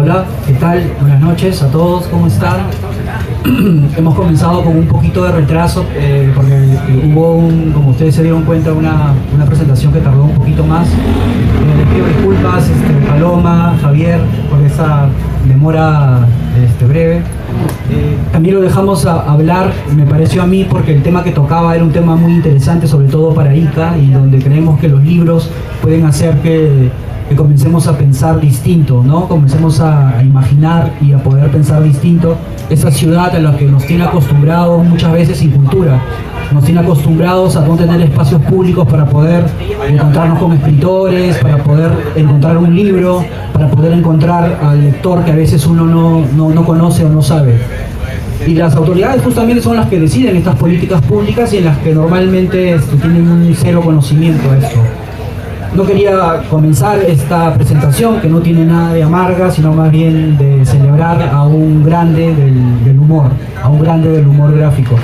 Hola, ¿qué tal? Buenas noches a todos, ¿cómo están? Hemos comenzado con un poquito de retraso porque hubo, como ustedes se dieron cuenta, una presentación que tardó un poquito más. Les pido disculpas, Paloma, Javier, por esa demora breve. También lo dejamos hablar, me pareció a mí, porque el tema que tocaba era un tema muy interesante, sobre todo para Ica, y donde creemos que los libros pueden hacer que comencemos a pensar distinto, ¿no? Comencemos a imaginar y a poder pensar distinto esa ciudad a la que nos tiene acostumbrados muchas veces sin cultura. Nos tiene acostumbrados a no tener espacios públicos para poder encontrarnos con escritores, para poder encontrar un libro, para poder encontrar al lector que a veces uno no conoce o no sabe. Y las autoridades justamente son las que deciden estas políticas públicas y en las que normalmente tienen un cero conocimiento de esto. No quería comenzar esta presentación, que no tiene nada de amarga, sino más bien de celebrar a un grande del humor, a un grande del humor gráfico.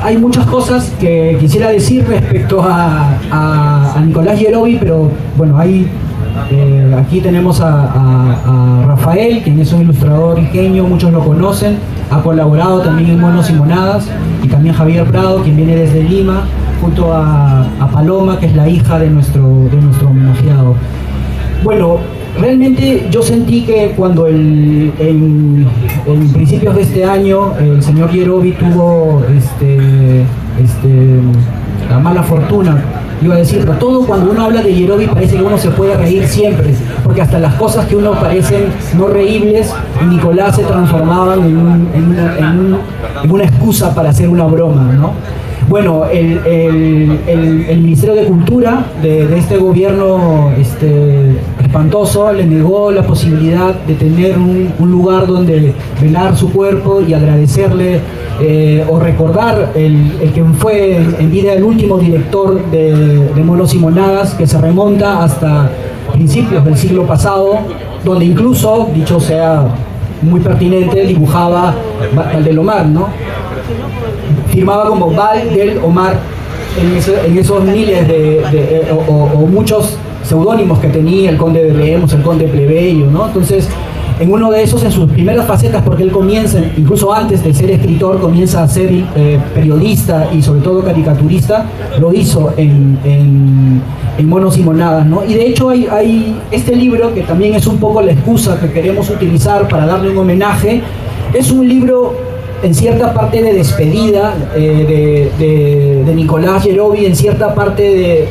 Hay muchas cosas que quisiera decir respecto a Nicolás Yerovi, pero bueno, aquí tenemos a Rafael, quien es un ilustrador iqueño, muchos lo conocen, ha colaborado también en Monos y Monadas, y también Javier Prado, quien viene desde Lima, junto a Paloma, que es la hija de nuestro homenajeado. Bueno, realmente yo sentí que cuando en principios de este año el señor Yerovi tuvo la mala fortuna, iba a decir, pero todo cuando uno habla de Yerovi parece que uno se puede reír siempre, porque hasta las cosas que uno parecen no reíbles, Nicolás se transformaban en una excusa para hacer una broma, ¿no? Bueno, el Ministerio de Cultura de este gobierno espantoso le negó la posibilidad de tener un lugar donde velar su cuerpo y agradecerle o recordar el que fue en vida el último director de Monos y Monadas, que se remonta hasta principios del siglo pasado, donde incluso, dicho sea muy pertinente, dibujaba Valdelomar, ¿no? Firmaba como Val del Omar en esos miles o muchos seudónimos que tenía, el conde de Lemos, el conde plebeyo, ¿no? Entonces, en uno de esos, en sus primeras facetas, porque él comienza, incluso antes de ser escritor, comienza a ser periodista y sobre todo caricaturista, lo hizo en Monos y Monadas, ¿no? Y de hecho hay este libro, que también es un poco la excusa que queremos utilizar para darle un homenaje. Es un libro en cierta parte de despedida de Nicolás Yerovi, en cierta parte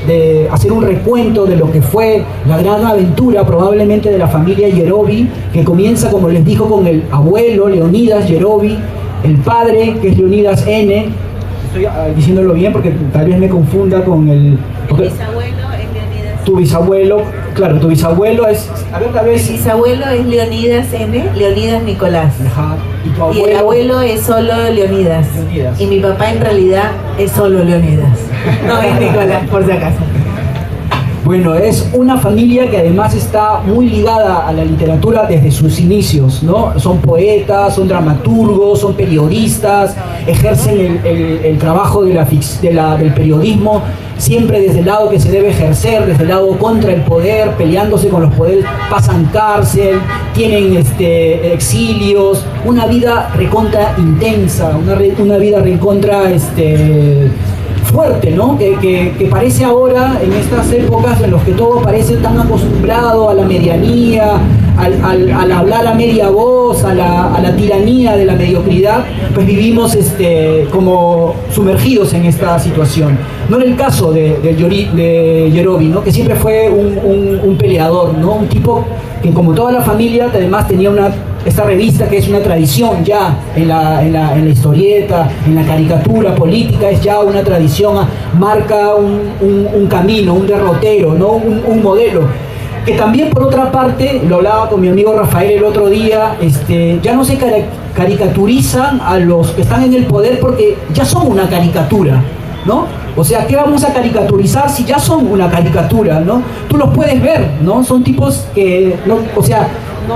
de hacer un recuento de lo que fue la gran aventura probablemente de la familia Yerovi, que comienza, como les dijo, con el abuelo Leonidas Yerovi, el padre, que es Leonidas N. Estoy diciéndolo bien porque tal vez me confunda con el bisabuelo es Leonidas. Tu bisabuelo, claro, tu bisabuelo es... A ver, tal vez... Mi bisabuelo es Leonidas N, Leonidas Nicolás. Ajá. Y el abuelo es solo Leonidas. Y mi papá en realidad es solo Leonidas. No es Nicolás, por si acaso. Bueno, es una familia que además está muy ligada a la literatura desde sus inicios, ¿no? Son poetas, son dramaturgos, son periodistas, ejercen el trabajo del periodismo siempre desde el lado que se debe ejercer, desde el lado contra el poder, peleándose con los poderes, pasan cárcel, tienen exilios, una vida recontra intensa, una vida recontra fuerte, ¿no? Que parece ahora, en estas épocas en las que todo parece tan acostumbrado a la medianía, al hablar a media voz, a la tiranía de la mediocridad, pues vivimos como sumergidos en esta situación. No era el caso de Yerovi, ¿no? Que siempre fue un peleador, ¿no? Un tipo que, como toda la familia, además tenía esta revista que es una tradición ya en la historieta, en la caricatura política, es ya una tradición, marca un camino, un derrotero, ¿no? Un modelo. Que también, por otra parte, lo hablaba con mi amigo Rafael el otro día, ya no se caricaturizan a los que están en el poder porque ya son una caricatura, ¿no? O sea, ¿qué vamos a caricaturizar si ya son una caricatura, ¿no? Tú los puedes ver, ¿no? Son tipos que, o sea,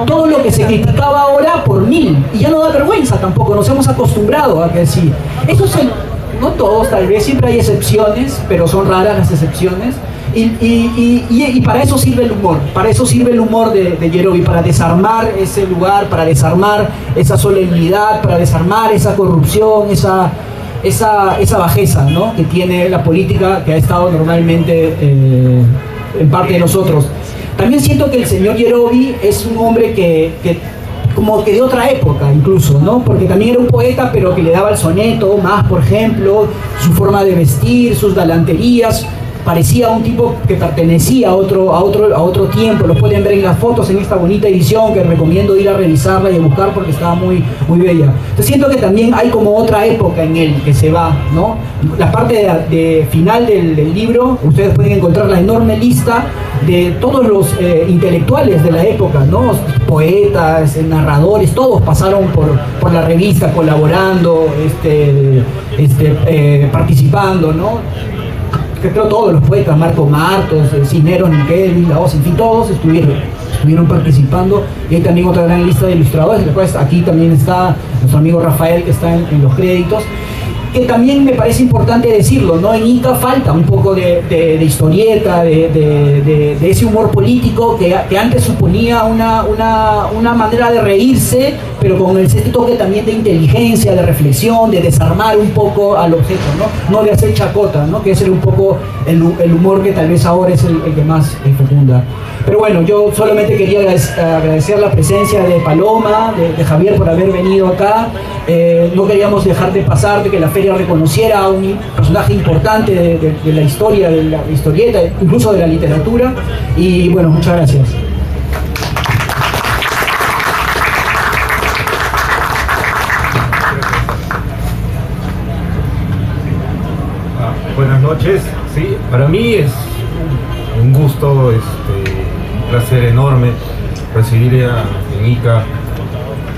todo lo que se criticaba ahora por 1000, y ya no da vergüenza tampoco, nos hemos acostumbrado a que sí. Eso no todos, tal vez siempre hay excepciones, pero son raras las excepciones. Y para eso sirve el humor, de Yerovi, para desarmar ese lugar, para desarmar esa solemnidad, para desarmar esa corrupción, esa bajeza, ¿no?, que tiene la política, que ha estado normalmente en parte de nosotros. También siento que el señor Yerovi es un hombre que como que de otra época incluso, ¿no?, porque también era un poeta, pero que le daba el soneto más, por ejemplo, su forma de vestir, sus galanterías. Parecía un tipo que pertenecía a otro tiempo. Lo pueden ver en las fotos, en esta bonita edición que recomiendo ir a revisarla y a buscar porque estaba muy, muy bella. Entonces siento que también hay como otra época en él que se va, ¿no? La parte de final del libro, ustedes pueden encontrar la enorme lista de todos los intelectuales de la época, ¿no? Poetas, narradores, todos pasaron por la revista colaborando, participando, ¿no? Que creo todos los poetas, Marco Martos, Cisneros, Niquel, La Hoz, en fin, todos estuvieron participando. Y hay también otra gran lista de ilustradores. Después aquí también está nuestro amigo Rafael, que está en los créditos. Que también me parece importante decirlo, ¿no? En Ica falta un poco de historieta, de ese humor político que antes suponía una manera de reírse, pero con ese toque también de inteligencia, de reflexión, de desarmar un poco al objeto, ¿no? No de hacer chacota, ¿no?, que ese era un poco el humor que tal vez ahora es el que más fecunda. Pero bueno, yo solamente quería agradecer la presencia de Paloma, de Javier, por haber venido acá. No queríamos dejar de pasar, de que la feria reconociera a un personaje importante de la historia, de la historieta, incluso de la literatura. Y bueno, muchas gracias. Buenas noches. Sí, para mí es un gusto, un placer enorme recibir en Ica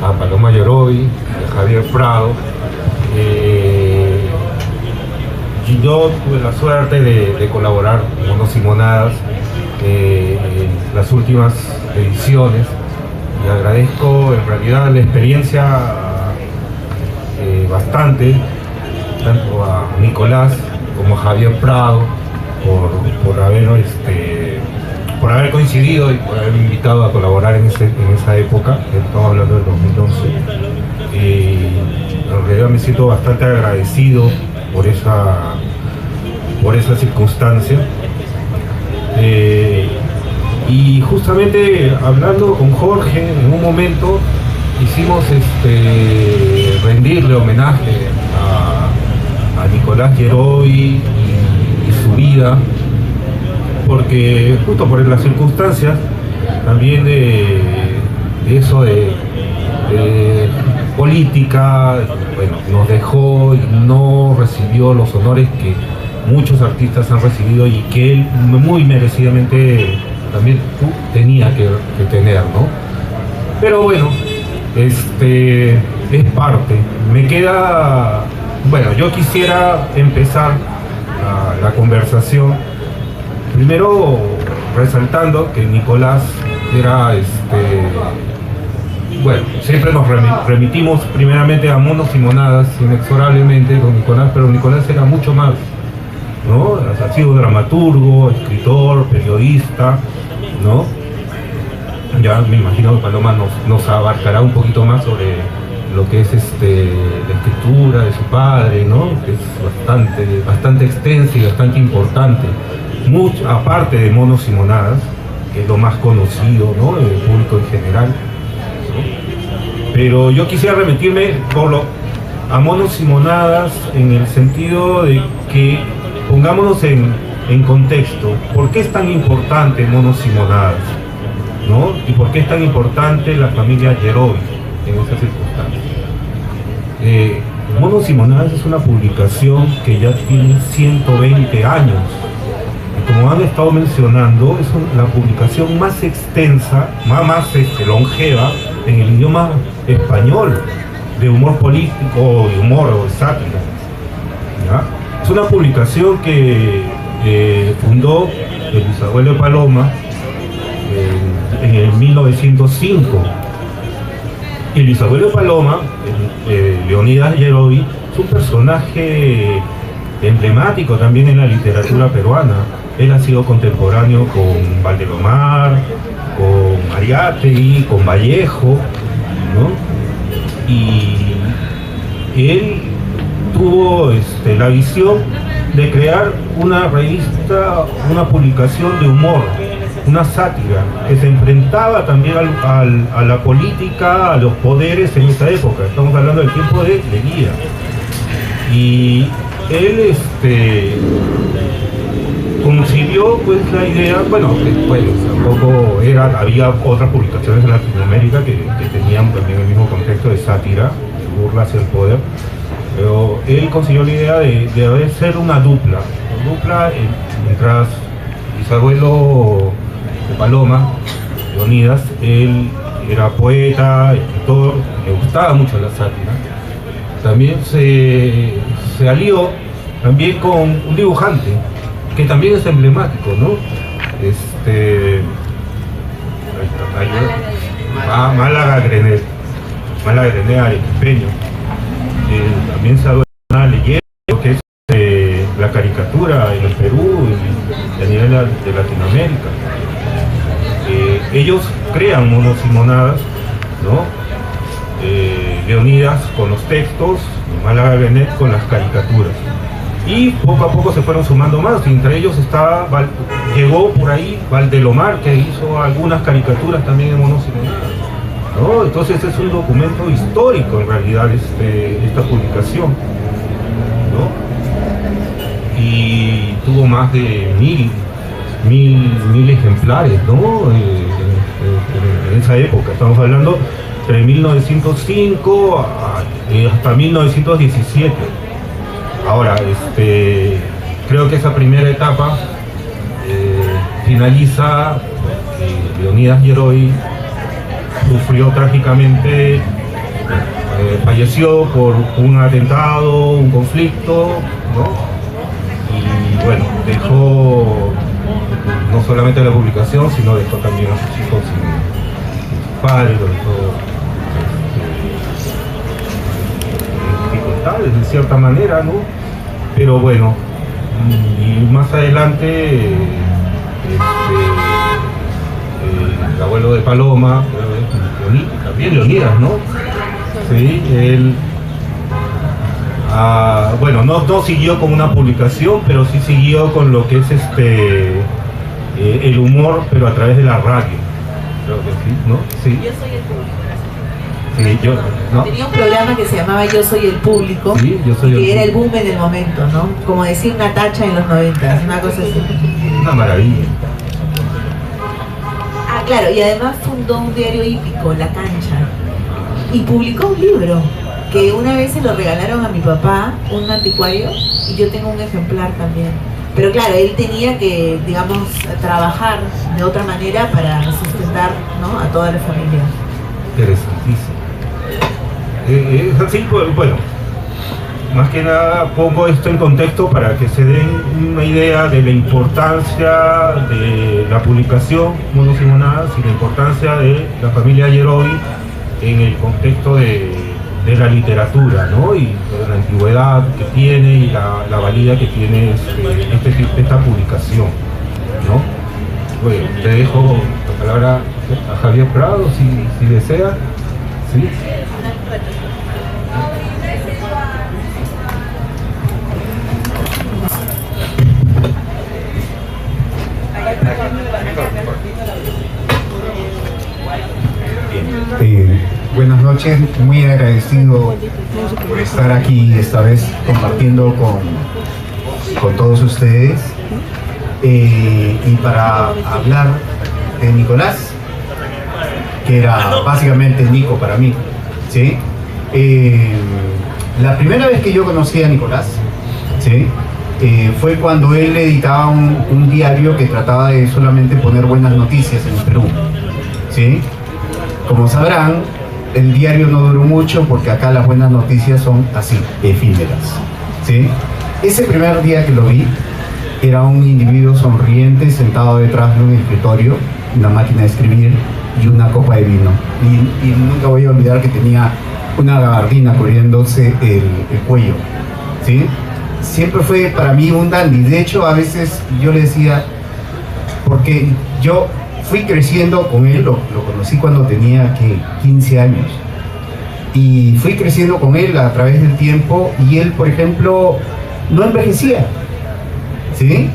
a Paloma Yerovi, a Javier Prado. Yo tuve la suerte de colaborar con Monos y Monadas en las últimas ediciones y agradezco en realidad la experiencia bastante, tanto a Nicolás como a Javier Prado, por haber coincidido y por haberme invitado a colaborar en esa época. Estamos hablando del 2011. En realidad me siento bastante agradecido por esa circunstancia. Y justamente hablando con Jorge, en un momento quisimos rendirle homenaje a Nicolás Yerovi y su vida, porque justo por las circunstancias también de eso de política, bueno, nos dejó y no recibió los honores que muchos artistas han recibido y que él muy merecidamente también tenía que tener, ¿no? Pero bueno, es parte. Me queda, bueno, yo quisiera empezar la conversación primero resaltando que Nicolás era, bueno, siempre nos remitimos primeramente a Monos y Monadas, inexorablemente con Nicolás, pero Nicolás era mucho más, ¿no? Ha sido dramaturgo, escritor, periodista, ¿no? Ya me imagino que Paloma nos abarcará un poquito más sobre lo que es la escritura de su padre, ¿no? Que es bastante extensa y bastante importante. Mucho, aparte de Monos y Monadas, que es lo más conocido, ¿no?, del público en general, ¿no? Pero yo quisiera remitirme a Monos y Monadas en el sentido de que pongámonos en contexto. ¿Por qué es tan importante Monos y Monadas, ¿no? ¿Y por qué es tan importante la familia Yerovi en esas circunstancias? Monos y Monadas es una publicación que ya tiene 120 años. Como han estado mencionando, es la publicación más extensa, más longeva en el idioma español, de humor político, de humor o de sátira, ¿ya? Es una publicación que fundó el bisabuelo de Paloma en el 1905. El bisabuelo de Paloma, Leonidas Yerovi, es un personaje emblemático también en la literatura peruana. Él ha sido contemporáneo con Valdelomar, con Mariátegui, con Vallejo, ¿no? Y él tuvo la visión de crear una revista, una publicación de humor, una sátira, que se enfrentaba también a la política, a los poderes en esa época. Estamos hablando del tiempo de Leguía. Y él concibió pues la idea, bueno, después tampoco había otras publicaciones en Latinoamérica que tenían también el mismo contexto de sátira, de burla hacia el poder, pero él consiguió la idea de ser una dupla, mientras bisabuelo de Paloma, Leonidas, él era poeta, escritor, le gustaba mucho la sátira. También se alió también con un dibujante que también es emblemático, ¿no? Málaga Grenet arequipeño. También se adora una leyenda, que es la caricatura en el Perú y a nivel de Latinoamérica. Ellos crean monos y monadas, ¿no? Leonidas con los textos, Málaga Grenet con las caricaturas. Y poco a poco se fueron sumando más, y entre ellos llegó por ahí Valdelomar, que hizo algunas caricaturas también en monos y monadas, ¿no? Entonces es un documento histórico en realidad esta publicación, ¿no? Y tuvo más de mil ejemplares, ¿no? En esa época, estamos hablando entre 1905 hasta 1917. Ahora, creo que esa primera etapa finaliza porque Leonidas Yerovi sufrió trágicamente, falleció por un atentado, un conflicto, ¿no? Y bueno, dejó no solamente la publicación, sino dejó también a sus hijos y sus padres, lo dejó dificultades de cierta manera, ¿no? Pero bueno, y más adelante el abuelo de Paloma, también Leonidas, ¿no? Sí, él bueno, no siguió con una publicación, pero sí siguió con lo que es el humor, pero a través de la radio. Creo que sí, ¿no? Sí. Yo soy el público. Sí, ¿no? Tenía un programa que se llamaba Yo Soy el Público, sí, que era el boom en el momento, ¿no? Como decir una tacha en los 90, una cosa así. Una maravilla. Ah, claro, y además fundó un diario hípico, La Cancha, y publicó un libro que una vez se lo regalaron a mi papá, un anticuario, y yo tengo un ejemplar también. Pero claro, él tenía que, digamos, trabajar de otra manera para sustentar, ¿no?, a toda la familia. Interesantísimo. Es así, bueno, más que nada pongo esto en contexto para que se den una idea de la importancia de la publicación Monos y Monadas y la importancia de la familia Yerovi en el contexto de la literatura, ¿no? Y de la antigüedad que tiene y la valía que tiene esta publicación, ¿no? Bueno, le dejo la palabra a Javier Prado, si desea. ¿Sí? Buenas noches, muy agradecido por estar aquí esta vez compartiendo con todos ustedes y para hablar de Nicolás, que era básicamente Nico para mí, ¿sí? La primera vez que yo conocí a Nicolás, ¿sí?, fue cuando él editaba un diario que trataba de solamente poner buenas noticias en el Perú, ¿sí? Como sabrán, el diario no duró mucho porque acá las buenas noticias son así, efímeras, ¿sí? Ese primer día que lo vi, era un individuo sonriente sentado detrás de un escritorio, una máquina de escribir y una copa de vino. Y nunca voy a olvidar que tenía una gabardina cubriéndose el cuello, ¿sí? siempre fue para mí un dandy. De hecho, a veces yo le decía, porque yo fui creciendo con él, lo conocí cuando tenía 15 años, y fui creciendo con él a través del tiempo, y él, por ejemplo, no envejecía, ¿sí?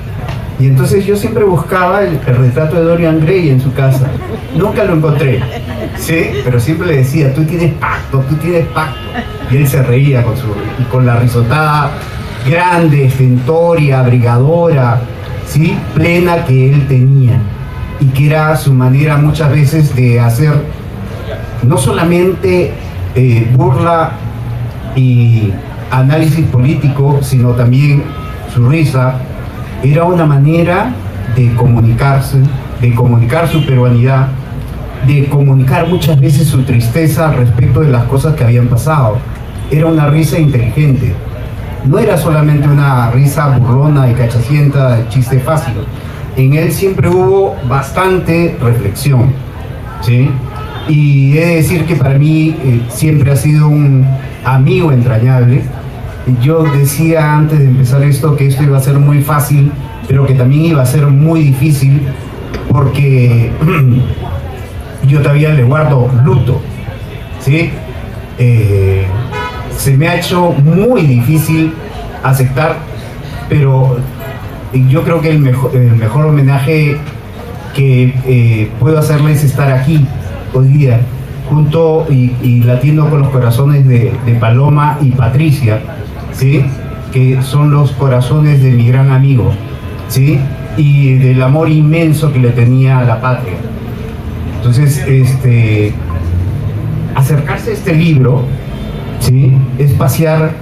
Y entonces yo siempre buscaba el retrato de Dorian Gray en su casa. Nunca lo encontré, ¿sí? Pero siempre le decía, tú tienes pacto, tú tienes pacto. Y él se reía con la risotada grande, estentoria, abrigadora, ¿sí? Plena que él tenía. Y que era su manera muchas veces de hacer no solamente burla y análisis político, sino también su risa. Era una manera de comunicarse, de comunicar su peruanidad, de comunicar muchas veces su tristeza respecto de las cosas que habían pasado. Era una risa inteligente. No era solamente una risa burlona y cachacienta, de chiste fácil. En él siempre hubo bastante reflexión, ¿sí? Y he de decir que para mí siempre ha sido un amigo entrañable. Yo decía antes de empezar esto que esto iba a ser muy fácil, pero que también iba a ser muy difícil, porque yo todavía le guardo luto, ¿sí? Se me ha hecho muy difícil aceptar, pero yo creo que el mejor homenaje que puedo hacerle es estar aquí hoy día, junto y latiendo con los corazones de Paloma y Patricia, ¿sí? Que son los corazones de mi gran amigo, ¿sí? Y del amor inmenso que le tenía a la patria. Entonces, acercarse a este libro, ¿sí? Es pasear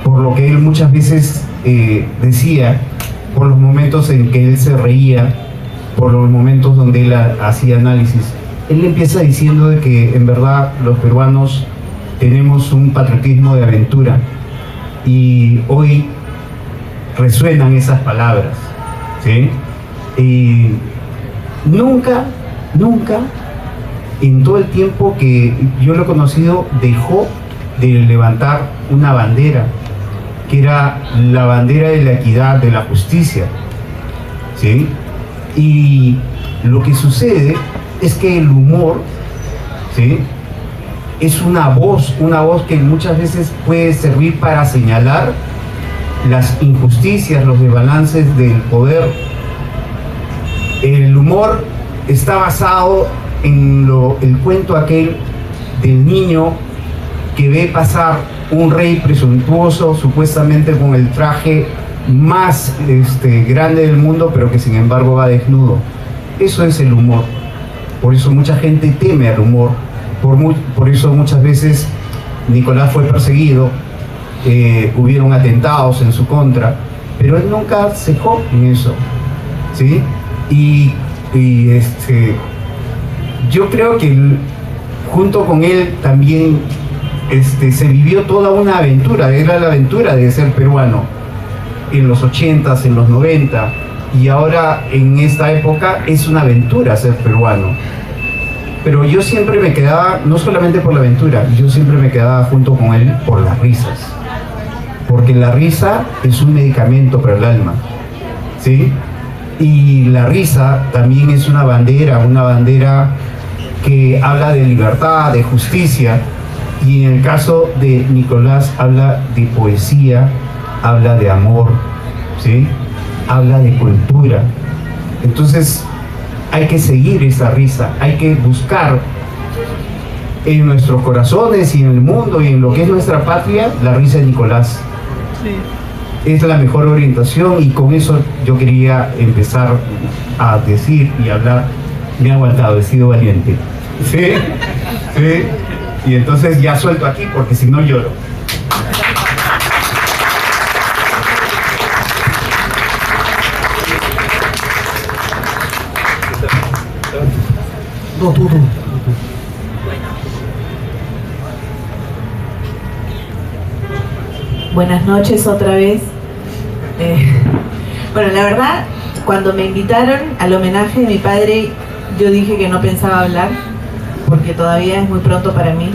por lo que él muchas veces decía, por los momentos en que él se reía, por los momentos donde él hacía análisis. Él empieza diciendo de que en verdad los peruanos tenemos un patriotismo de aventura, y hoy resuenan esas palabras, ¿sí? Y nunca en todo el tiempo que yo lo he conocido dejó de levantar una bandera, que era la bandera de la equidad, de la justicia, ¿sí? Y lo que sucede es que el humor, ¿sí? Es una voz que muchas veces puede servir para señalar las injusticias, los desbalances del poder. El humor está basado en el cuento aquel del niño que ve pasar un rey presuntuoso, supuestamente con el traje más grande del mundo, pero que sin embargo va desnudo. Eso es el humor. Por eso mucha gente teme al humor. Por eso muchas veces Nicolás fue perseguido, hubieron atentados en su contra, pero él nunca cejó en eso, ¿sí? Y yo creo que junto con él también se vivió toda una aventura. Era la aventura de ser peruano en los 80s, en los 90, y ahora en esta época es una aventura ser peruano. Pero yo siempre me quedaba, no solamente por la aventura, yo siempre me quedaba junto con él por las risas. Porque la risa es un medicamento para el alma, ¿sí? Y la risa también es una bandera que habla de libertad, de justicia. Y en el caso de Nicolás habla de poesía, habla de amor, ¿sí? Habla de cultura. Entonces, hay que seguir esa risa, hay que buscar en nuestros corazones y en el mundo y en lo que es nuestra patria la risa de Nicolás. Sí. Es la mejor orientación, y con eso yo quería empezar a decir y hablar. Me he aguantado, he sido valiente. ¿Sí? ¿Sí? Y entonces ya suelto aquí porque si no lloro. No, tú. Buenas noches otra vez. Bueno, la verdad, cuando me invitaron al homenaje de mi padre, yo dije que no pensaba hablar, porque todavía es muy pronto para mí.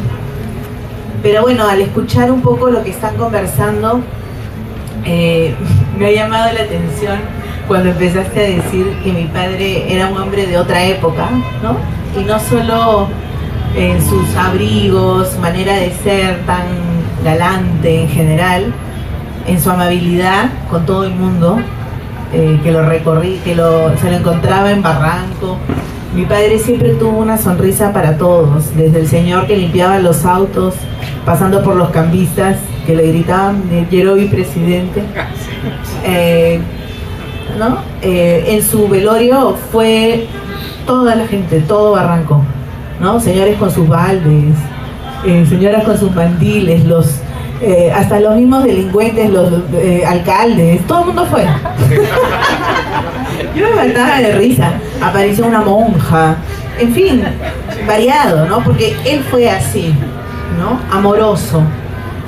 Pero bueno, al escuchar un poco lo que están conversando, me ha llamado la atención cuando empezaste a decir que mi padre era un hombre de otra época, ¿no? Y no solo en sus abrigos, su manera de ser tan galante en general, en su amabilidad con todo el mundo, que lo recorrí, se lo encontraba en Barranco. Mi padre siempre tuvo una sonrisa para todos, desde el señor que limpiaba los autos, pasando por los cambistas que le gritaban Yerovi presidente, ¿no? En su velorio fue toda la gente, todo Barranco, ¿no? Señores con sus baldes, señoras con sus mandiles, hasta los mismos delincuentes, los alcaldes, todo el mundo fue. Yo me mataba de risa. Apareció una monja, en fin, variado, ¿no? Porque él fue así, ¿no? Amoroso,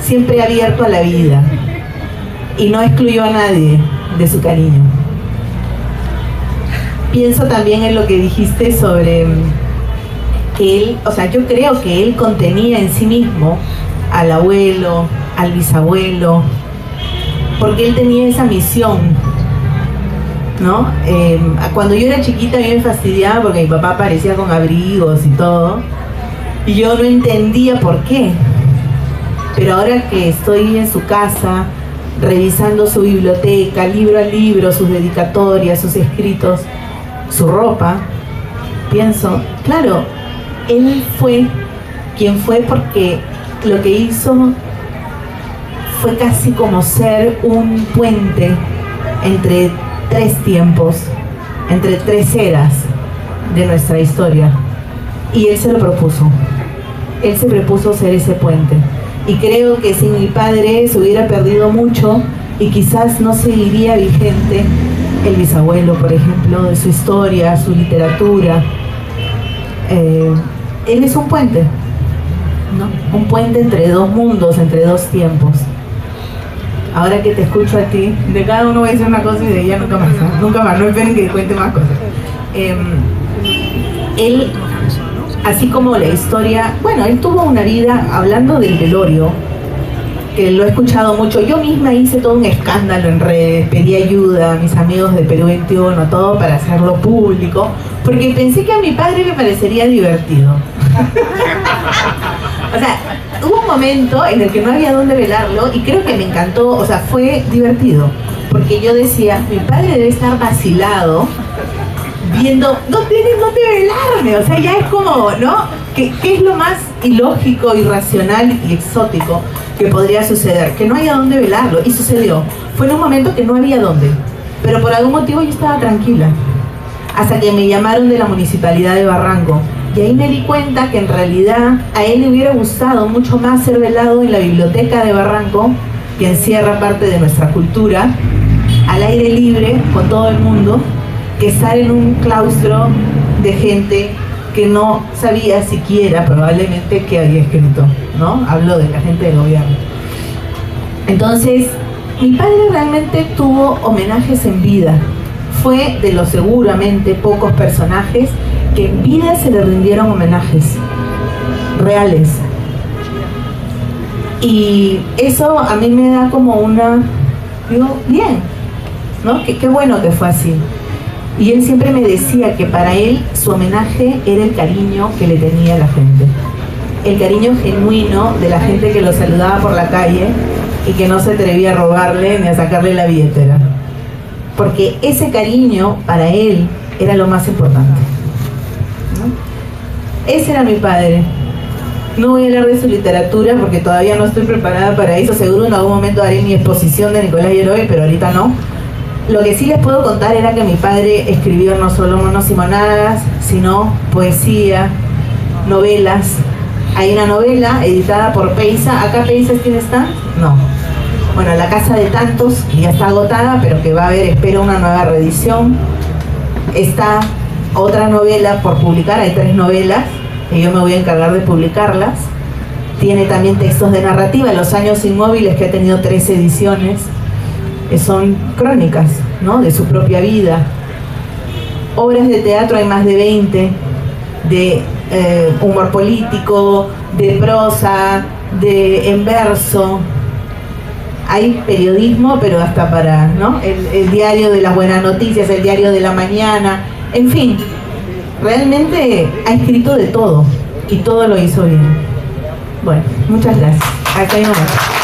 siempre abierto a la vida y no excluyó a nadie de su cariño. Pienso también en lo que dijiste sobre que él, o sea, yo creo que él contenía en sí mismo al abuelo, al bisabuelo, porque él tenía esa misión, ¿no? Cuando yo era chiquita a mí me fastidiaba porque mi papá aparecía con abrigos y todo, y yo no entendía por qué. Pero ahora que estoy en su casa, revisando su biblioteca, libro a libro, sus dedicatorias, sus escritos, su ropa, pienso, claro, él fue quien fue porque lo que hizo fue casi como ser un puente entre tres tiempos, entre tres eras de nuestra historia. Y él se lo propuso. Él se propuso ser ese puente. Y creo que sin mi padre se hubiera perdido mucho y quizás no seguiría vigente el bisabuelo, por ejemplo, de su historia, su literatura. Él es un puente, ¿no? Un puente entre dos mundos, entre dos tiempos. Ahora que te escucho a ti, de cada uno voy a decir una cosa y de ella nunca más, ¿no? Nunca más, no esperen que cuente más cosas. Él, así como la historia, bueno, él tuvo una vida, hablando del velorio, que lo he escuchado mucho, yo misma hice todo un escándalo en redes, pedí ayuda a mis amigos de Perú 21, todo para hacerlo público, porque pensé que a mi padre le parecería divertido. O sea, hubo un momento en el que no había dónde velarlo y creo que me encantó, o sea, fue divertido, porque yo decía, mi padre debe estar vacilado viendo, no tienes dónde velarme, o sea, ya es como, ¿no? ¿Qué es lo más ilógico, irracional y exótico que podría suceder? Que no haya dónde velarlo, y sucedió. Fue en un momento que no había dónde, pero por algún motivo yo estaba tranquila, hasta que me llamaron de la Municipalidad de Barranco. Y ahí me di cuenta que en realidad a él le hubiera gustado mucho más ser velado en la biblioteca de Barranco, que encierra parte de nuestra cultura, al aire libre, con todo el mundo, que estar en un claustro de gente que no sabía siquiera probablemente qué había escrito, ¿no? Hablo de la gente del gobierno. Entonces, mi padre realmente tuvo homenajes en vida. Fue de los seguramente pocos personajes que en vida se le rindieron homenajes reales. Y eso a mí me da como una, digo, bien, ¿no? Qué bueno que fue así. Y él siempre me decía que para él su homenaje era el cariño que le tenía a la gente. El cariño genuino de la gente que lo saludaba por la calle y que no se atrevía a robarle ni a sacarle la billetera. Porque ese cariño para él era lo más importante, ¿no? Ese era mi padre. No voy a hablar de su literatura porque todavía no estoy preparada para eso. Seguro en algún momento haré mi exposición de Nicolás Yerovi, pero ahorita no. Lo que sí les puedo contar era que mi padre escribió no solo monos y monadas, sino poesía, novelas. Hay una novela editada por Peisa. ¿Acá Peisa tiene stand? No. Bueno, La Casa de Tantos, que ya está agotada, pero que va a haber, espero, una nueva reedición. Está otra novela por publicar, hay 3 novelas, y yo me voy a encargar de publicarlas. Tiene también textos de narrativa, Los años inmóviles, que ha tenido 3 ediciones. Son crónicas, ¿no? De su propia vida. Obras de teatro hay más de 20, de humor político, de prosa, en verso. hay periodismo, pero hasta para, ¿no? El diario de las buenas noticias, el diario de la mañana, en fin, realmente ha escrito de todo y todo lo hizo bien. Bueno, muchas gracias. Hasta ahí nomás.